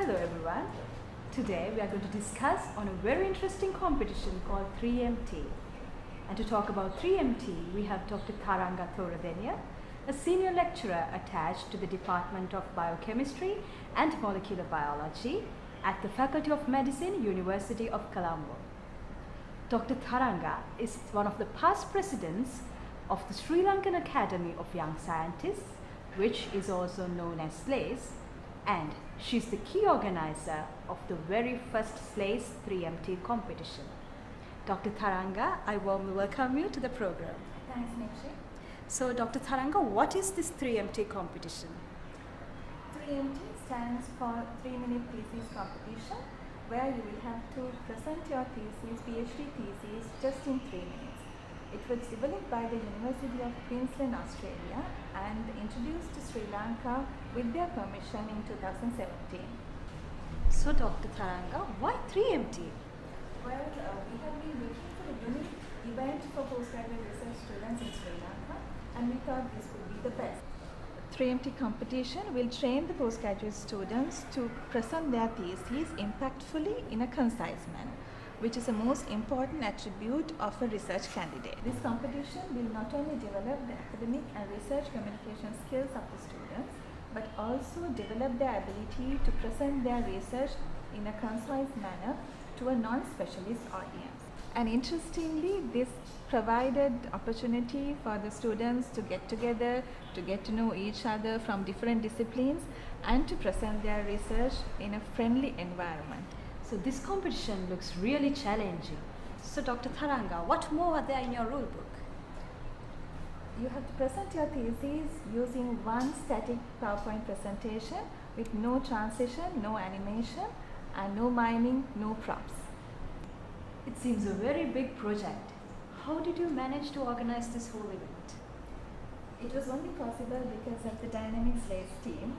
Hello everyone. Today we are going to discuss on a very interesting competition called 3MT. And to talk about 3MT, we have Dr. Tharanga Thoradenia, a senior lecturer attached to the Department of Biochemistry and Molecular Biology at the Faculty of Medicine, University of Colombo. Dr. Tharanga is one of the past presidents of the Sri Lankan Academy of Young Scientists, which is also known as SLACE, and she's the key organizer of the very first SLACE 3MT competition. Dr. Tharanga, I warmly welcome you to the program. Thanks, Nikshi. So, Dr. Tharanga, what is this 3MT competition? 3MT stands for 3-minute thesis competition, where you will have to present your thesis, PhD thesis, just in 3 minutes. It was developed by the University of Queensland, Australia, and introduced to Sri Lanka with their permission in 2017. So, Dr. Tharanga, why 3MT? Well, we have been looking for a unique event for postgraduate research students in Sri Lanka, and we thought this would be the best. 3MT competition will train the postgraduate students to present their theses impactfully in a concise manner, which is the most important attribute of a research candidate. This competition will not only develop the academic and research communication skills of the students, but also develop their ability to present their research in a concise manner to a non-specialist audience. And interestingly, this provided opportunity for the students to get together, to get to know each other from different disciplines, and to present their research in a friendly environment. So, this competition looks really challenging. So, Dr. Tharanga, what more are there in your rule book? You have to present your thesis using one static PowerPoint presentation with no transition, no animation, and no miming, no props. It seems a very big project. How did you manage to organize this whole event? It was only possible because of the dynamic SLACE team,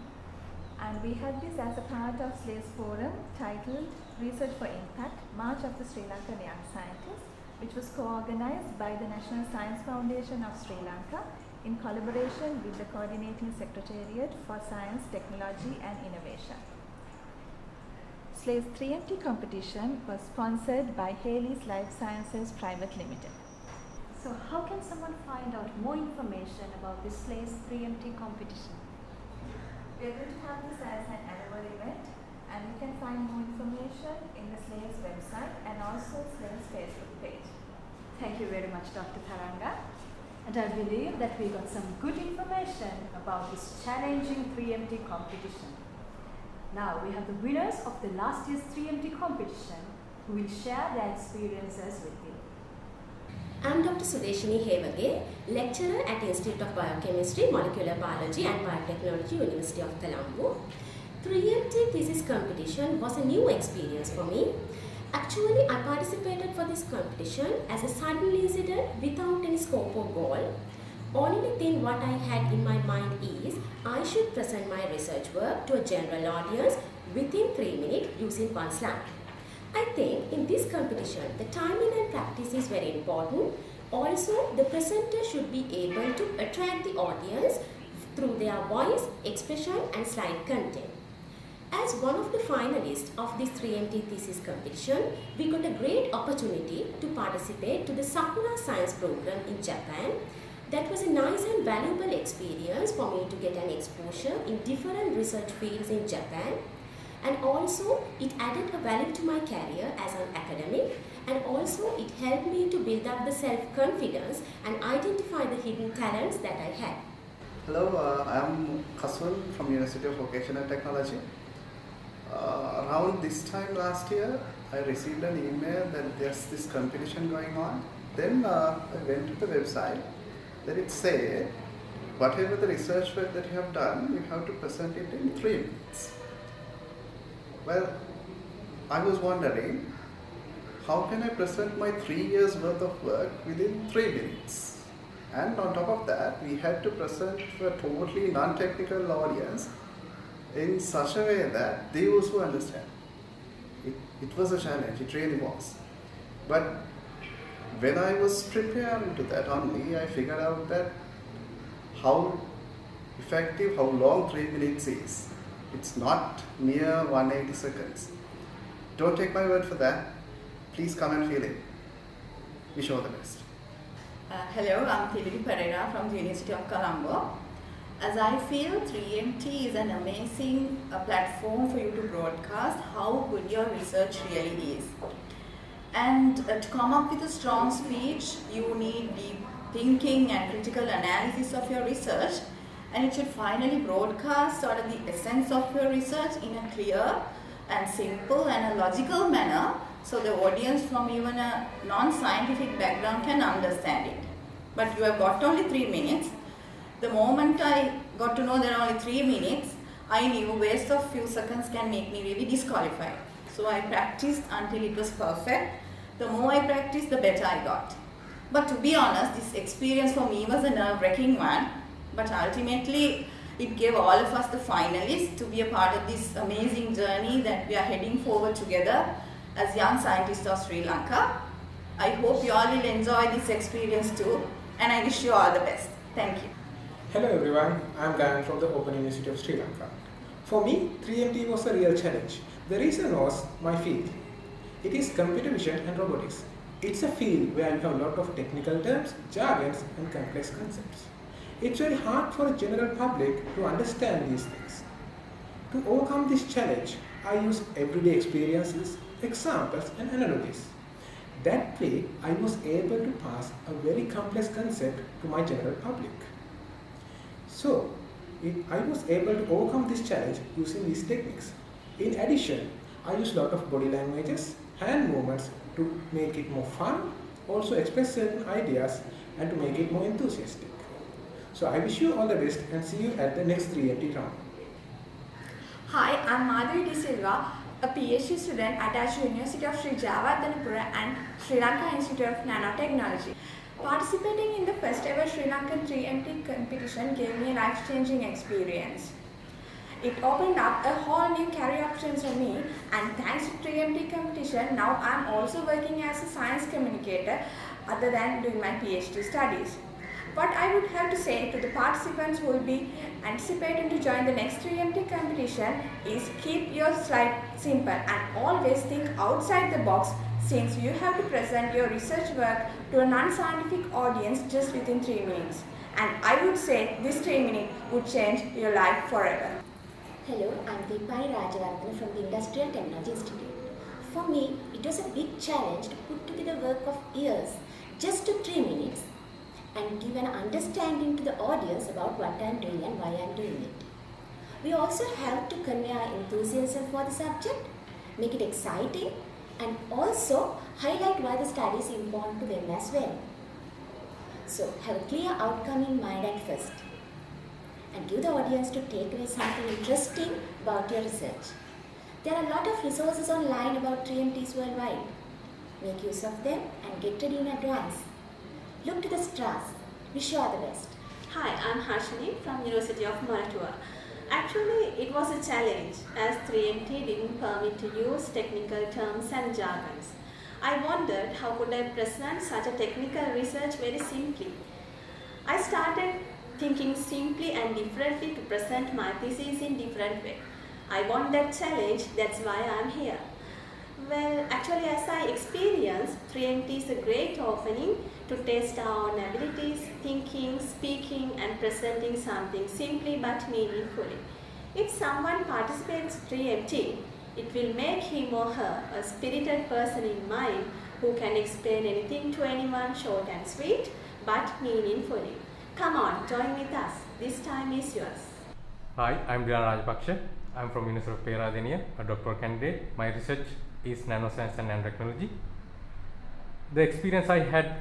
and we had this as a part of SLACE forum titled Research for Impact, March of the Sri Lankan Young Scientists, which was co-organized by the National Science Foundation of Sri Lanka in collaboration with the Coordinating Secretariat for Science, Technology and Innovation. SLACE 3MT competition was sponsored by Haley's Life Sciences Private Limited. So, how can someone find out more information about this SLACE 3MT competition? We are going to have this as an annual event, and you can find more information in the SLACE website and also SLACE Facebook page. Thank you very much, Dr. Tharanga. And I believe that we got some good information about this challenging 3MT competition. Now we have the winners of the last year's 3MT competition who will share their experiences with you. I'm Dr. Sudeshini Hevage, lecturer at the Institute of Biochemistry, Molecular Biology and Biotechnology, University of Colombo. 3MT thesis competition was a new experience for me. Actually, I participated for this competition as a sudden incident without any scope or goal. Only thing what I had in my mind is I should present my research work to a general audience within 3 minutes using one slide. I think in this competition, the timing and practice is very important. Also, the presenter should be able to attract the audience through their voice, expression and slide content. As one of the finalists of this 3MT thesis competition, we got a great opportunity to participate to the Sakura Science program in Japan. That was a nice and valuable experience for me to get an exposure in different research fields in Japan. And also, it added a value to my career as an academic, and also it helped me to build up the self-confidence and identify the hidden talents that I had. Hello, I'm Kaswal from University of Vocational Technology. Around this time last year, I received an email that there's this competition going on. Then I went to the website. Then it said, whatever the research work that you have done, you have to present it in 3 minutes. Well, I was wondering, how can I present my 3 years worth of work within 3 minutes? And on top of that, we had to present to a totally non-technical audience in such a way that they also understand. It was a challenge, it really was. But when I was preparing to that only, I figured out that how effective, how long 3 minutes is. It's not near 180 seconds. Don't take my word for that. Please come and feel it. Wish you all the best. Hello, I'm Thilili Pereira from the University of Colombo. As I feel 3MT is an amazing platform for you to broadcast how good your research really is. And to come up with a strong speech, you need deep thinking and critical analysis of your research, and it should finally broadcast sort of the essence of your research in a clear and simple and a logical manner, so the audience from even a non-scientific background can understand it. But you have got only 3 minutes. The moment I got to know there are only 3 minutes, I knew waste of few seconds can make me really disqualified. So I practiced until it was perfect. The more I practiced, the better I got. But to be honest, this experience for me was a nerve-wracking one. But ultimately, it gave all of us, the finalists, to be a part of this amazing journey that we are heading forward together as young scientists of Sri Lanka. I hope you all will enjoy this experience too, and I wish you all the best. Thank you. Hello everyone, I am Gayan from the Open University of Sri Lanka. For me, 3MT was a real challenge. The reason was my field. It is computer vision and robotics. It's a field where you have a lot of technical terms, jargons and complex concepts. It's very hard for the general public to understand these things. To overcome this challenge, I use everyday experiences, examples and analogies. That way, I was able to pass a very complex concept to my general public. So, I was able to overcome this challenge using these techniques. In addition, I use a lot of body languages, hand movements to make it more fun, also express certain ideas and to make it more enthusiastic. So I wish you all the best and see you at the next 3MT round. Hi, I'm Madhuri De Silva, a PhD student attached to University of Sri Jayewardenepura and Sri Lanka Institute of Nanotechnology. Participating in the first ever Sri Lankan 3MT competition gave me a life-changing experience. It opened up a whole new career options for me, and thanks to 3MT competition, now I'm also working as a science communicator other than doing my PhD studies. What I would have to say to the participants who will be anticipating to join the next 3MT competition is keep your slide simple and always think outside the box, since you have to present your research work to a non-scientific audience just within 3 minutes. And I would say this 3 minutes would change your life forever. Hello, I'm Deepani Rajavardhana from the Industrial Technology Institute. For me, it was a big challenge to put together work of years just to 3 minutes and give an understanding to the audience about what I'm doing and why I'm doing it. We also have to convey our enthusiasm for the subject, make it exciting, and also highlight why the study is important to them as well. So have a clear outcome in mind at first, and give the audience to take away something interesting about your research. There are a lot of resources online about 3MTs worldwide. Make use of them and get ready in advance. Look to the stars. Wish you all the best. Hi, I'm Harshini from University of Maratua. Actually, it was a challenge as 3MT didn't permit to use technical terms and jargons. I wondered how could I present such a technical research very simply. I started thinking simply and differently to present my thesis in different way. I want that challenge, that's why I'm here. Well, actually as I experienced, 3MT is a great opening to test our own abilities, thinking, speaking and presenting something simply but meaningfully. If someone participates in 3MT, it will make him or her a spirited person in mind who can explain anything to anyone short and sweet but meaningfully. Come on, join with us. This time is yours. Hi, I'm Dilan Rajapaksa. I'm from University of Peradeniya, a doctoral candidate. My research is nanoscience and nanotechnology. The experience I had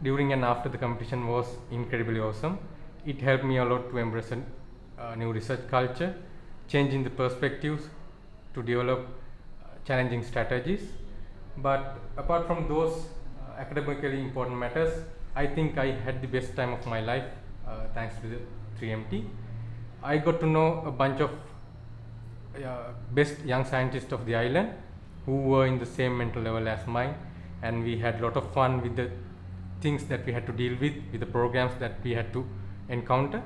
during and after the competition was incredibly awesome. It helped me a lot to embrace a new research culture, changing the perspectives to develop challenging strategies. But apart from those academically important matters, I think I had the best time of my life thanks to the 3MT. I got to know a bunch of best young scientists of the island who were in the same mental level as mine, and we had a lot of fun with the things that we had to deal with the programs that we had to encounter.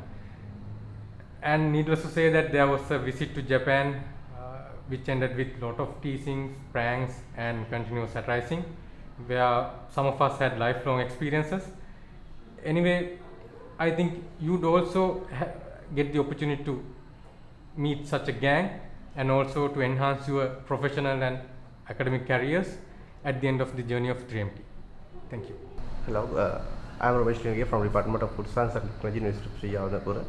And needless to say that there was a visit to Japan, which ended with lot of teasings, pranks, and continuous satirizing, where some of us had lifelong experiences. Anyway, I think you'd also get the opportunity to meet such a gang and also to enhance your professional and academic careers at the end of the journey of 3MT. Thank you. Hello, I am Ramesh Linge from Department of Food Science and Technology, University of Sri Jawadapura.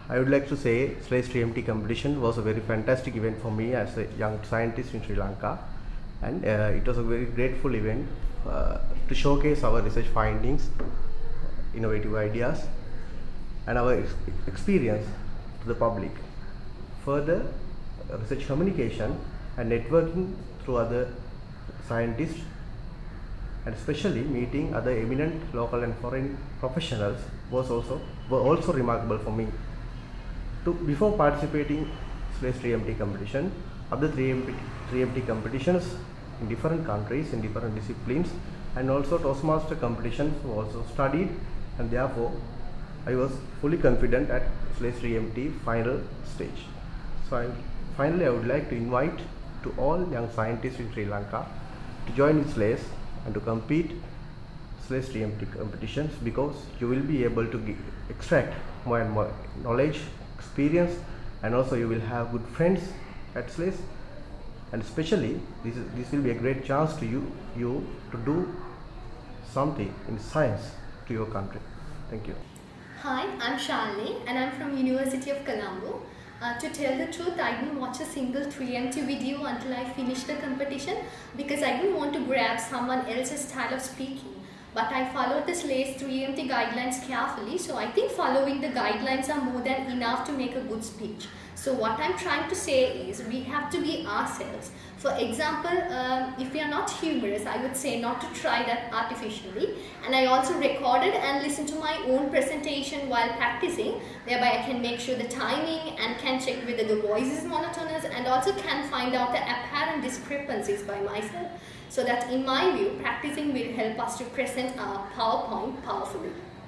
I would like to say SLACE 3MT competition was a very fantastic event for me as a young scientist in Sri Lanka, and it was a very grateful event to showcase our research findings, innovative ideas, and our experience to the public. Further, research communication and networking through other scientists, and especially meeting other eminent local and foreign professionals were also remarkable for me. Before participating SLACE 3MT competition, other 3MT competitions in different countries, in different disciplines, and also Toastmaster competitions were also studied, and therefore I was fully confident at SLACE 3MT final stage. So finally I would like to invite to all young scientists in Sri Lanka to join in SLACE and to compete SLACE 3MT competitions, because you will be able to extract more and more knowledge, experience, and also you will have good friends at SLACE, and especially this will be a great chance to you to do something in science to your country. Thank you. Hi, I'm Shalini and I'm from University of Colombo. To tell the truth, I didn't watch a single 3MT video until I finished the competition, because I didn't want to grab someone else's style of speaking. But I followed the SLACE 3MT guidelines carefully, so I think following the guidelines are more than enough to make a good speech. So what I'm trying to say is we have to be ourselves. For example, if we are not humorous, I would say not to try that artificially. And I also recorded and listened to my own presentation while practicing. Thereby I can make sure the timing and can check whether the voice is monotonous, and also can find out the apparent discrepancies by myself. So that in my view, practicing will help us to present our PowerPoint powerfully.